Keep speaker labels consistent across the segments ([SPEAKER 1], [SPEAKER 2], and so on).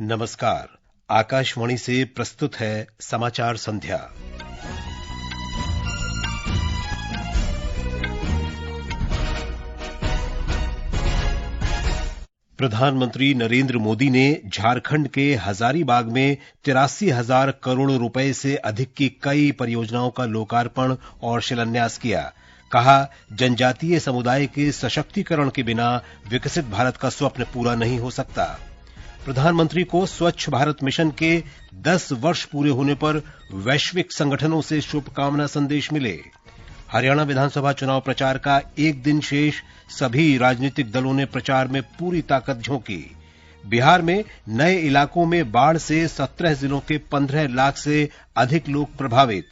[SPEAKER 1] नमस्कार। आकाशवाणी से प्रस्तुत है समाचार संध्या। प्रधानमंत्री नरेंद्र मोदी ने झारखंड के हजारीबाग में 83,000 करोड़ रुपए से अधिक की कई परियोजनाओं का लोकार्पण और शिलान्यास किया। कहा, जनजातीय समुदाय के सशक्तिकरण के बिना विकसित भारत का स्वप्न पूरा नहीं हो सकता। प्रधानमंत्री को स्वच्छ भारत मिशन के 10 वर्ष पूरे होने पर वैश्विक संगठनों से शुभकामना संदेश मिले। हरियाणा विधानसभा चुनाव प्रचार का एक दिन शेष, सभी राजनीतिक दलों ने प्रचार में पूरी ताकत झोंकी। बिहार में नए इलाकों में बाढ़ से 17 जिलों के 15 लाख से अधिक लोग प्रभावित।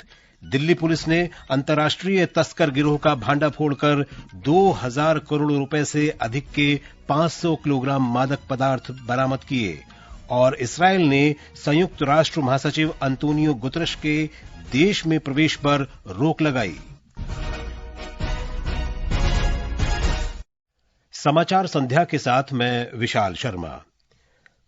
[SPEAKER 1] दिल्ली पुलिस ने अंतर्राष्ट्रीय तस्कर गिरोह का भांडाफोड़ कर 2,000 करोड़ रुपए से अधिक के 500 किलोग्राम मादक पदार्थ बरामद किए। और इस्राएल ने संयुक्त राष्ट्र महासचिव अंतोनियो गुतरश के देश में प्रवेश पर रोक लगाई। समाचार संध्या के साथ मैं विशाल शर्मा।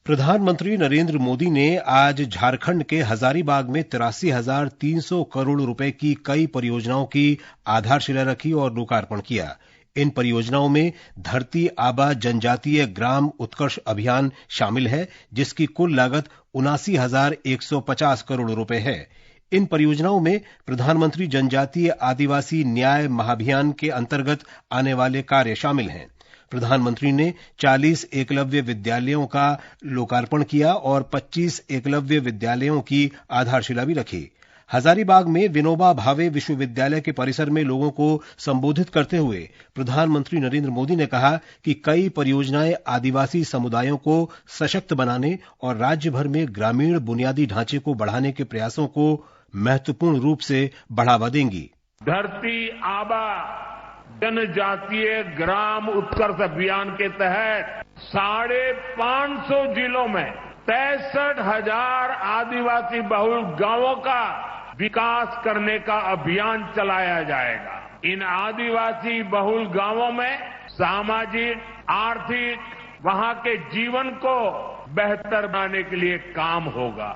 [SPEAKER 1] प्रधानमंत्री नरेंद्र मोदी ने आज झारखंड के हजारीबाग में 83,300 करोड़ रुपए की कई परियोजनाओं की आधारशिला रखी और लोकार्पण किया। इन परियोजनाओं में धरती आबा जनजातीय ग्राम उत्कर्ष अभियान शामिल है, जिसकी कुल लागत 79,150 करोड़ रुपए है। इन परियोजनाओं में प्रधानमंत्री जनजातीय आदिवासी न्याय महाभियान के अंतर्गत आने वाले कार्य शामिल हैं। प्रधानमंत्री ने 40 एकलव्य विद्यालयों का लोकार्पण किया और 25 एकलव्य विद्यालयों की आधारशिला भी रखी। हजारीबाग में विनोबा भावे विश्वविद्यालय के परिसर में लोगों को संबोधित करते हुए प्रधानमंत्री नरेंद्र मोदी ने कहा कि कई परियोजनाएं आदिवासी समुदायों को सशक्त बनाने और राज्य भर में ग्रामीण बुनियादी ढांचे को बढ़ाने के प्रयासों को महत्वपूर्ण रूप से बढ़ावा देंगी।
[SPEAKER 2] धरती आबा जनजातीय ग्राम उत्कर्ष अभियान के तहत 550 जिलों में 63,000 आदिवासी बहुल गांवों का विकास करने का अभियान चलाया जाएगा। इन आदिवासी बहुल गांवों में सामाजिक, आर्थिक, वहां के जीवन को बेहतर बनाने के लिए काम होगा।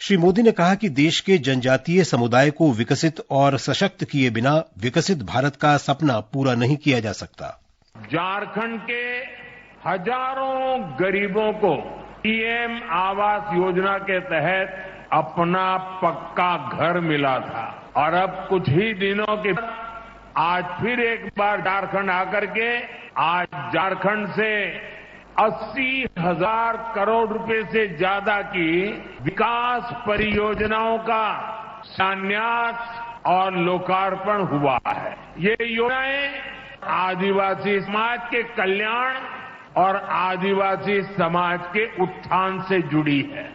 [SPEAKER 1] श्री मोदी ने कहा कि देश के जनजातीय समुदाय को विकसित और सशक्त किए बिना विकसित भारत का सपना पूरा नहीं किया जा सकता।
[SPEAKER 2] झारखंड के हजारों गरीबों को पीएम आवास योजना के तहत अपना पक्का घर मिला था और अब कुछ ही दिनों के आज फिर एक बार झारखंड आकर के आज झारखंड से 80,000 करोड़ रुपए से ज्यादा की विकास परियोजनाओं का शिलान्यास और लोकार्पण हुआ है। ये योजनाएं आदिवासी समाज के कल्याण और आदिवासी समाज के उत्थान से जुड़ी है।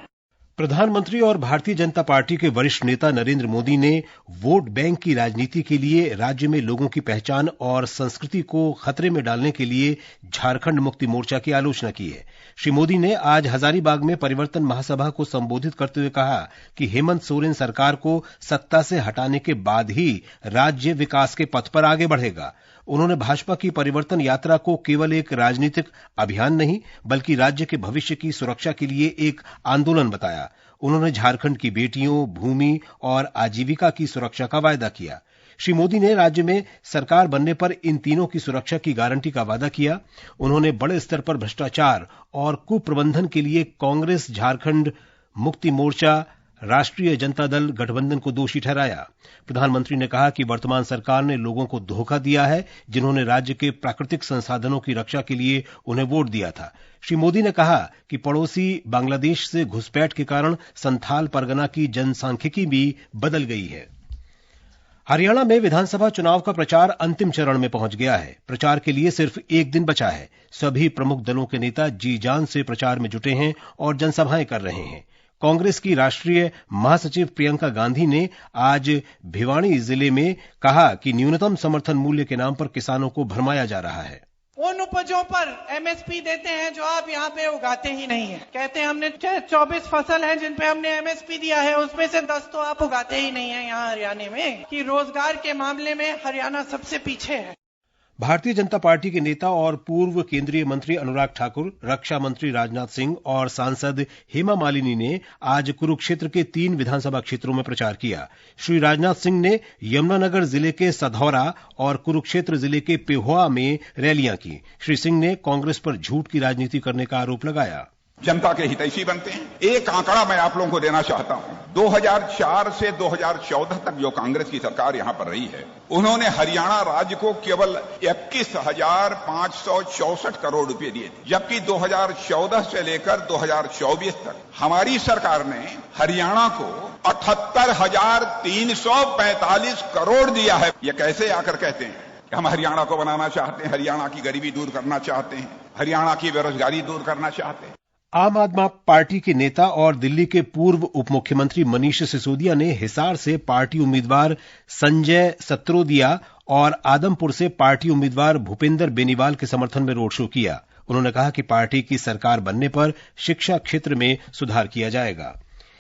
[SPEAKER 1] प्रधानमंत्री और भारतीय जनता पार्टी के वरिष्ठ नेता नरेंद्र मोदी ने वोट बैंक की राजनीति के लिए राज्य में लोगों की पहचान और संस्कृति को खतरे में डालने के लिए झारखंड मुक्ति मोर्चा की आलोचना की है। श्री मोदी ने आज हजारीबाग में परिवर्तन महासभा को संबोधित करते हुए कहा कि हेमंत सोरेन सरकार को सत्ता से हटाने के बाद ही राज्य विकास के पथ पर आगे बढ़ेगा। उन्होंने भाजपा की परिवर्तन यात्रा को केवल एक राजनीतिक अभियान नहीं, बल्कि राज्य के भविष्य की सुरक्षा के लिए एक आंदोलन बताया। उन्होंने झारखंड की बेटियों, भूमि और आजीविका की सुरक्षा का वायदा किया। श्री मोदी ने राज्य में सरकार बनने पर इन तीनों की सुरक्षा की गारंटी का वादा किया। उन्होंने बड़े स्तर पर भ्रष्टाचार और कुप्रबंधन के लिए कांग्रेस, झारखंड मुक्ति मोर्चा, राष्ट्रीय जनता दल गठबंधन को दोषी ठहराया। प्रधानमंत्री ने कहा कि वर्तमान सरकार ने लोगों को धोखा दिया है, जिन्होंने राज्य के प्राकृतिक संसाधनों की रक्षा के लिए उन्हें वोट दिया था। श्री मोदी ने कहा कि पड़ोसी बांग्लादेश से घुसपैठ के कारण संथाल परगना की जनसांख्यिकी भी बदल गई है। हरियाणा में विधानसभा चुनाव का प्रचार अंतिम चरण में पहुंच गया है। प्रचार के लिए सिर्फ एक दिन बचा है। सभी प्रमुख दलों के नेता जी जान से प्रचार में जुटे हैं और जनसभाएं कर रहे हैं। कांग्रेस की राष्ट्रीय महासचिव प्रियंका गांधी ने आज भिवानी जिले में कहा कि न्यूनतम समर्थन मूल्य के नाम पर किसानों को भरमाया जा रहा है।
[SPEAKER 3] उन उपजों पर एमएसपी देते हैं जो आप यहाँ पे उगाते ही नहीं है। कहते हैं हमने 24 फसल है जिन पे हमने एमएसपी दिया है, उसमें से 10 तो आप उगाते ही नहीं है यहाँ हरियाणा में, कि रोजगार के मामले में हरियाणा सबसे पीछे है।
[SPEAKER 1] भारतीय जनता पार्टी के नेता और पूर्व केंद्रीय मंत्री अनुराग ठाकुर, रक्षा मंत्री राजनाथ सिंह और सांसद हेमा मालिनी ने आज कुरुक्षेत्र के 3 विधानसभा क्षेत्रों में प्रचार किया। श्री राजनाथ सिंह ने यमुनानगर जिले के सधौरा और कुरुक्षेत्र जिले के पेहोआ में रैलियां की। श्री सिंह ने कांग्रेस पर झूठ की राजनीति करने का आरोप लगाया।
[SPEAKER 4] जनता के हितैषी बनते हैं। एक आंकड़ा मैं आप लोगों को देना चाहता हूं। 2004 से 2014 तक जो कांग्रेस की सरकार यहां पर रही है, उन्होंने हरियाणा राज्य को केवल 21,564 करोड़ रुपए दिए थे, जबकि 2014 से लेकर 2024 तक हमारी सरकार ने हरियाणा को 78,345 करोड़ दिया है। ये कैसे आकर कहते हैं कि हम हरियाणा को बनाना चाहते हैं, हरियाणा की गरीबी दूर करना चाहते हैं, हरियाणा की बेरोजगारी दूर करना चाहते हैं।
[SPEAKER 1] आम आदमी पार्टी के नेता और दिल्ली के पूर्व उप मुख्यमंत्री मनीष सिसोदिया ने हिसार से पार्टी उम्मीदवार संजय सत्रोदिया और आदमपुर से पार्टी उम्मीदवार भूपेंद्र बेनीवाल के समर्थन में रोड शो किया। उन्होंने कहा कि पार्टी की सरकार बनने पर शिक्षा क्षेत्र में सुधार किया जाएगा।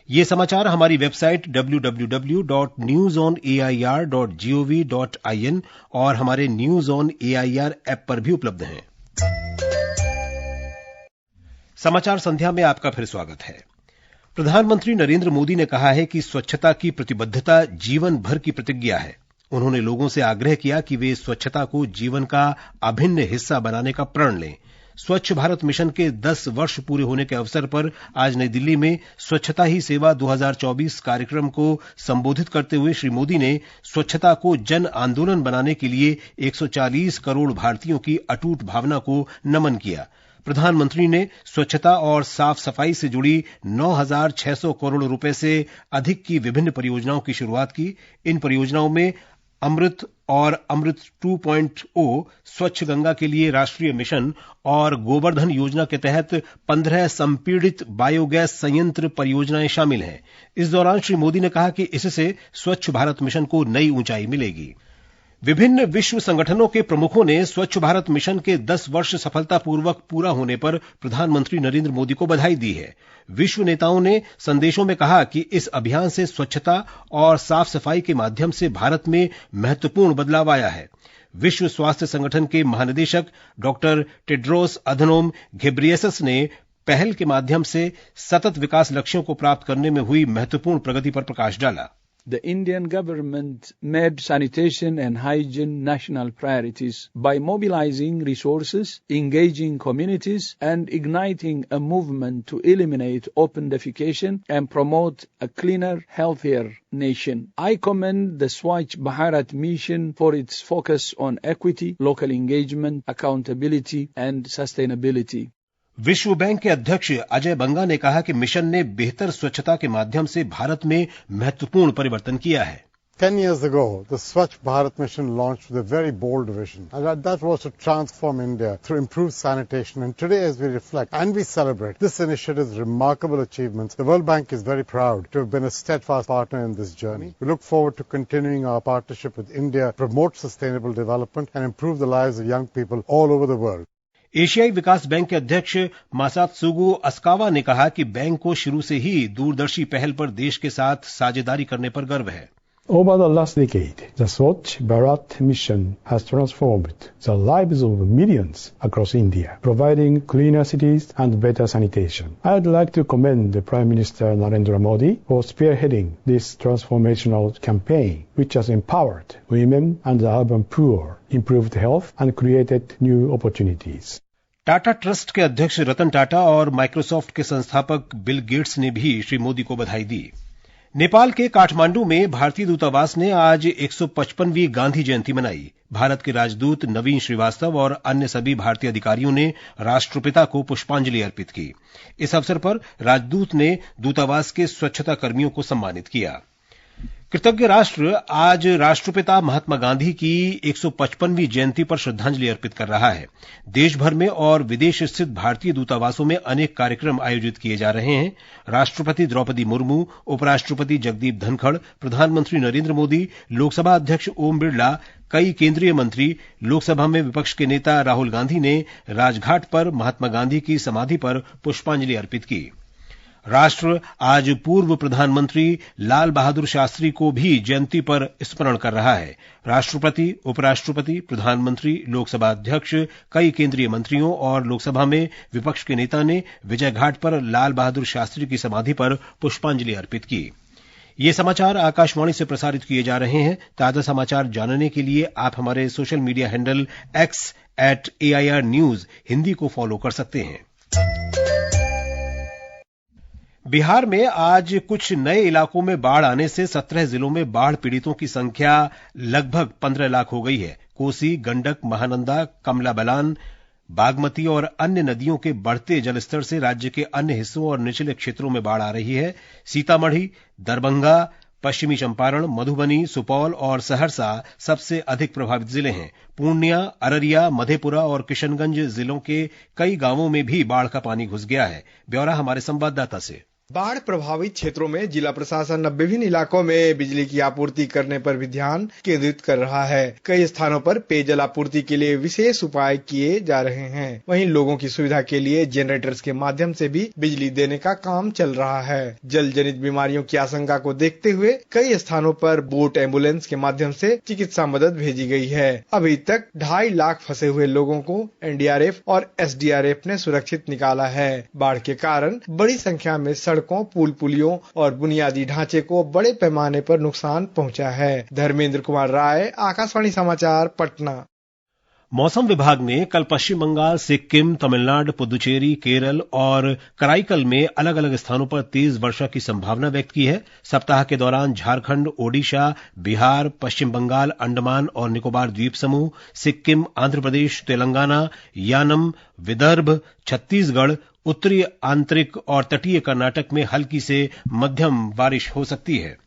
[SPEAKER 1] ये समाचार हमारी वेबसाइट www.newsonair.gov.in और हमारे न्यूज ऑन एआईआर ऐप पर भी उपलब्ध हैं। समाचार संध्या में आपका फिर स्वागत है। प्रधानमंत्री नरेंद्र मोदी ने कहा है कि स्वच्छता की प्रतिबद्धता जीवन भर की प्रतिज्ञा है। उन्होंने लोगों से आग्रह किया कि वे स्वच्छता को जीवन का अभिन्न हिस्सा बनाने का प्रण लें। स्वच्छ भारत मिशन के 10 वर्ष पूरे होने के अवसर पर आज नई दिल्ली में स्वच्छता ही सेवा 2024 कार्यक्रम को संबोधित करते हुए श्री मोदी ने स्वच्छता को जन आंदोलन बनाने के लिए 140 करोड़ भारतीयों की अटूट भावना को नमन किया। प्रधानमंत्री ने स्वच्छता और साफ सफाई से जुड़ी 9,600 करोड़ रुपए से अधिक की विभिन्न परियोजनाओं की शुरुआत की। इन परियोजनाओं में अमृत और अमृत 2.0 स्वच्छ गंगा के लिए राष्ट्रीय मिशन और गोवर्धन योजना के तहत 15 संपीड़ित बायोगैस संयंत्र परियोजनाएं शामिल हैं। इस दौरान श्री मोदी ने कहा कि इससे स्वच्छ भारत मिशन को नई ऊंचाई मिलेगी। विभिन्न विश्व संगठनों के प्रमुखों ने स्वच्छ भारत मिशन के 10 वर्ष सफलतापूर्वक पूरा होने पर प्रधानमंत्री नरेंद्र मोदी को बधाई दी है। विश्व नेताओं ने संदेशों में कहा कि इस अभियान से स्वच्छता और साफ सफाई के माध्यम से भारत में महत्वपूर्ण बदलाव आया है। विश्व स्वास्थ्य संगठन के महानिदेशक डॉक्टर टेड्रोस अधनोम घेब्रेयेसस ने पहल के माध्यम से सतत विकास लक्ष्यों को प्राप्त करने में हुई महत्वपूर्ण प्रगति पर प्रकाश डाला।
[SPEAKER 5] The Indian government made sanitation and hygiene national priorities by mobilizing resources, engaging communities, and igniting a movement to eliminate open defecation and promote a cleaner, healthier nation. I commend the Swachh Bharat mission for its focus on equity, local engagement, accountability, and sustainability.
[SPEAKER 1] विश्व bank के अध्यक्ष अजय बंगा ने कहा कि mission ने बेहतर स्वच्छता के माध्यम से भारत में महत्वपूर्ण परिवर्तन किया है।
[SPEAKER 6] 10 years ago, the Swachh Bharat mission launched with a very bold vision, and that was to transform India through improved sanitation. And today, as we reflect and we celebrate this initiative's remarkable achievements, the World Bank is very proud to have been a steadfast partner in this journey. We look forward to continuing our partnership with India, promote sustainable development, and improve the lives of young people all over the world.
[SPEAKER 1] एशियाई विकास bank के अध्यक्ष Masatsugu अस्कावा ने कहा कि bank को शुरू से ही दूरदर्शी पहल पर देश के साथ साझेदारी करने पर गर्व है।
[SPEAKER 7] Over the last decade, the Swachh Bharat mission has transformed the lives of millions across India, providing cleaner cities and better sanitation. I would like to commend the Prime Minister Narendra Modi for spearheading this transformational campaign, which has empowered women and the urban poor, improved health, and created new opportunities.
[SPEAKER 1] Tata trust के अध्यक्ष रतन टाटा और Microsoft के संस्थापक Bill Gates ने भी श्री मोदी को बधाई दी। नेपाल के काठमांडू में भारतीय दूतावास ने आज 155वीं गांधी जयंती मनाई। भारत के राजदूत नवीन श्रीवास्तव और अन्य सभी भारतीय अधिकारियों ने राष्ट्रपिता को पुष्पांजलि अर्पित की। इस अवसर पर राजदूत ने दूतावास के स्वच्छता कर्मियों को सम्मानित किया। कृतज्ञ राष्ट्र आज राष्ट्रपिता महात्मा गांधी की 155वीं जयंती पर श्रद्धांजलि अर्पित कर रहा है। देश भर में और विदेश स्थित भारतीय दूतावासों में अनेक कार्यक्रम आयोजित किए जा रहे हैं। राष्ट्रपति द्रौपदी मुर्मू, उपराष्ट्रपति जगदीप धनखड़, प्रधानमंत्री नरेंद्र मोदी, लोकसभा अध्यक्ष ओम बिरला, कई केंद्रीय मंत्री, लोकसभा में विपक्ष के नेता राहुल गांधी ने राजघाट पर महात्मा गांधी की समाधि पर पुष्पांजलि अर्पित की। राष्ट्र आज पूर्व प्रधानमंत्री लाल बहादुर शास्त्री को भी जयंती पर स्मरण कर रहा है। राष्ट्रपति, उपराष्ट्रपति, प्रधानमंत्री, लोकसभा अध्यक्ष, कई केंद्रीय मंत्रियों और लोकसभा में विपक्ष के नेता ने विजय घाट पर लाल बहादुर शास्त्री की समाधि पर पुष्पांजलि अर्पित की। ये समाचार आकाशवाणी से प्रसारित किए जा रहे हैं। ताजा समाचार जानने के लिए आप हमारे social media handle x@AIR News Hindi को फॉलो कर सकते हैं। बिहार में आज कुछ नए इलाकों में बाढ़ आने से 17 जिलों में बाढ़ पीड़ितों की संख्या लगभग 15 लाख हो गई है। कोसी, गंडक, महानंदा, कमला बलान, बागमती और अन्य नदियों के बढ़ते जलस्तर से राज्य के अन्य हिस्सों और निचले क्षेत्रों में बाढ़ आ रही है। सीतामढ़ी, दरभंगा, पश्चिमी चंपारण, मधुबनी, सुपौल और सहरसा सबसे अधिक प्रभावित जिले हैं। पूर्णिया, अररिया, मधेपुरा और किशनगंज जिलों के कई गांवों में भी बाढ़ का पानी घुस गया है। ब्यौरा हमारे संवाददाता से।
[SPEAKER 8] बाढ़ प्रभावित क्षेत्रों में जिला प्रशासन अब विभिन्न इलाकों में बिजली की आपूर्ति करने पर भी ध्यान केंद्रित कर रहा है। कई स्थानों पर पेयजल आपूर्ति के लिए विशेष उपाय किए जा रहे हैं। वहीं लोगों की सुविधा के लिए जनरेटर्स के माध्यम से भी बिजली देने का काम चल रहा है। जल जनित बीमारियों की आशंका को देखते हुए कई स्थानों पर बोट एम्बुलेंस के माध्यम से चिकित्सा मदद भेजी गई है। अभी तक 2.5 लाख फंसे हुए लोगों को NDRF और SDRF ने सुरक्षित निकाला है। बाढ़ के कारण बड़ी संख्या में सड़कों, पुल पुलियों और बुनियादी ढांचे को बड़े पैमाने पर नुकसान पहुंचा है। धर्मेंद्र कुमार राय, आकाशवाणी समाचार, पटना।
[SPEAKER 1] मौसम विभाग ने कल पश्चिम बंगाल, सिक्किम, तमिलनाडु, पुदुचेरी, केरल और कराईकल में अलग अलग स्थानों पर तेज वर्षा की संभावना व्यक्त की है। सप्ताह के दौरान झारखंड, ओडिशा, बिहार, पश्चिम बंगाल, अंडमान और निकोबार द्वीप समूह, सिक्किम, आंध्र प्रदेश, तेलंगाना, यानम, विदर्भ, छत्तीसगढ़, उत्तरी आंतरिक और तटीय कर्नाटक में हल्की से मध्यम बारिश हो सकती है।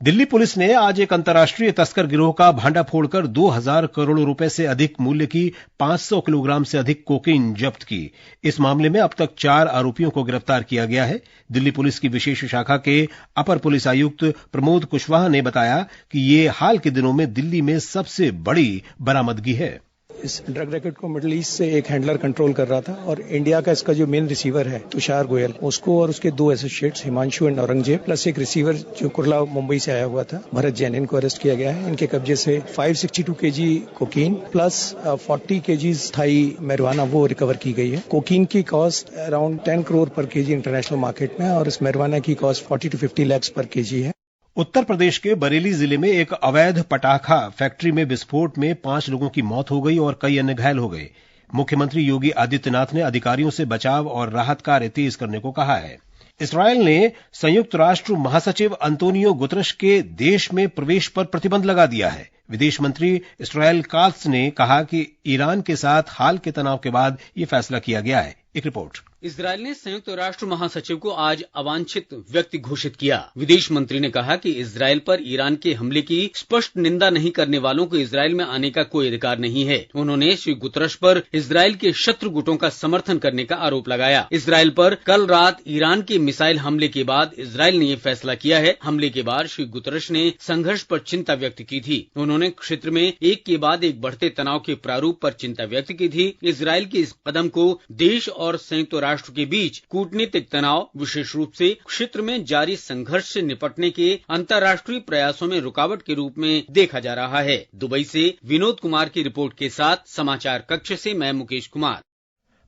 [SPEAKER 1] दिल्ली पुलिस ने आज एक अंतर्राष्ट्रीय तस्कर गिरोह का भांडाफोड़ कर 2000 करोड़ रुपए से अधिक मूल्य की 500 किलोग्राम से अधिक कोकीन जब्त की। इस मामले में अब तक 4 आरोपियों को गिरफ्तार किया गया है। दिल्ली पुलिस की विशेष शाखा के अपर पुलिस आयुक्त प्रमोद कुशवाहा ने बताया कि ये हाल के दिनों में दिल्ली में सबसे बड़ी बरामदगी है।
[SPEAKER 9] इस ड्रग रैकेट को मिडिल ईस्ट से एक हैंडलर कंट्रोल कर रहा था और इंडिया का इसका जो मेन रिसीवर है तुषार गोयल, उसको और उसके 2 associates Himanshu and Aurangzeb plus एक रिसीवर जो कुरला मुंबई से आया हुआ था भरत जैन, इनको अरेस्ट किया गया है। इनके कब्जे से 562 kg cocaine plus 40 kg Thai marijuana वो रिकवर की गई है। कोकीन की कॉस्ट अराउंड 10 करोड़ पर केजी इंटरनेशनल मार्केट में और इस marijuana की कॉस्ट 40 to 50 lakhs पर केजी है।
[SPEAKER 1] उत्तर प्रदेश के बरेली जिले में एक अवैध पटाखा फैक्ट्री में विस्फोट में 5 लोगों की मौत हो गई और कई अन्य घायल हो गए। मुख्यमंत्री योगी आदित्यनाथ ने अधिकारियों से बचाव और राहत कार्य तेज करने को कहा है। इस्राएल ने संयुक्त राष्ट्र महासचिव अंतोनियो गुतरश के देश में प्रवेश पर प्रतिबंध लगा दिया है। विदेश मंत्री इस्राएल कात्स ने कहा कि ईरान के साथ हाल के तनाव के बाद यह फैसला किया गया है। एक रिपोर्ट।
[SPEAKER 10] इजरायल ने संयुक्त राष्ट्र महासचिव को आज अवांछित व्यक्ति घोषित किया। विदेश मंत्री ने कहा कि इजरायल पर ईरान के हमले की स्पष्ट निंदा नहीं करने वालों को इजरायल में आने का कोई अधिकार नहीं है। उन्होंने श्री गुतरश पर इजरायल के शत्रु गुटों का समर्थन करने का आरोप लगाया। इजरायल पर कल रात ईरान के मिसाइल हमले के बाद इजरायल ने ये फैसला किया है। हमले के बाद श्री गुतरश ने संघर्ष पर चिंता व्यक्त की थी। उन्होंने क्षेत्र में एक के बाद एक बढ़ते तनाव के प्रारूप पर चिंता व्यक्त की थी। इजरायल के इस कदम को देश और संयुक्त राष्ट्र के बीच कूटनीतिक तनाव, विशेष रूप से क्षेत्र में जारी संघर्ष से निपटने के अंतर्राष्ट्रीय प्रयासों में रुकावट के रूप में देखा जा रहा है। दुबई से विनोद कुमार की रिपोर्ट के साथ समाचार कक्ष से मैं मुकेश कुमार।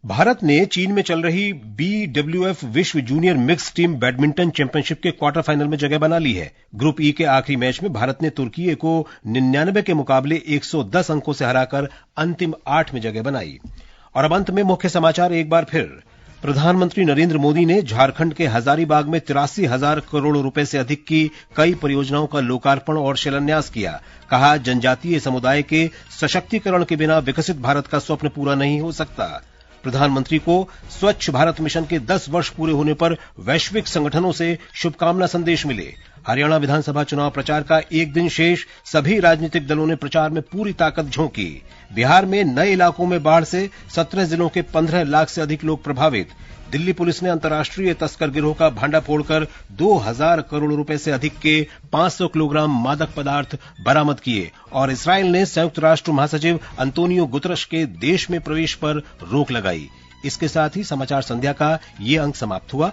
[SPEAKER 1] भारत ने चीन में चल रही BWF विश्व junior mix team badminton championship के क्वार्टर फाइनल में जगह बना ली है। ग्रुप ई के आखिरी मैच में भारत ने तुर्की को 99 के मुकाबले 110 अंकों से हराकर अंतिम 8 में जगह बनाई। और अब अंत में मुख्य समाचार एक बार फिर। प्रधानमंत्री नरेंद्र मोदी ने झारखंड के हजारीबाग में 83,000 करोड़ रुपए से अधिक की कई परियोजनाओं का लोकार्पण और शिलान्यास किया। कहा, जनजातीय समुदाय के सशक्तिकरण के बिना विकसित भारत का स्वप्न पूरा नहीं हो सकता। प्रधानमंत्री को स्वच्छ भारत मिशन के 10 वर्ष पूरे होने पर वैश्विक संगठनों से शुभकामना संदेश मिले। हरियाणा विधानसभा चुनाव प्रचार का एक दिन शेष, सभी राजनीतिक दलों ने प्रचार में पूरी ताकत झोंकी। बिहार में नए इलाकों में बाढ़ से 17 जिलों के 15 लाख से अधिक लोग प्रभावित। दिल्ली पुलिस ने अंतर्राष्ट्रीय तस्कर गिरोह का भांडा फोड़कर 2000 करोड़ रुपए से अधिक के 500 किलोग्राम मादक पदार्थ बरामद किए। और इस्राएल ने संयुक्त राष्ट्र महासचिव अंतोनियो गुतरश के देश में प्रवेश पर रोक लगाई। इसके साथ ही समाचार संध्या का ये अंक समाप्त हुआ।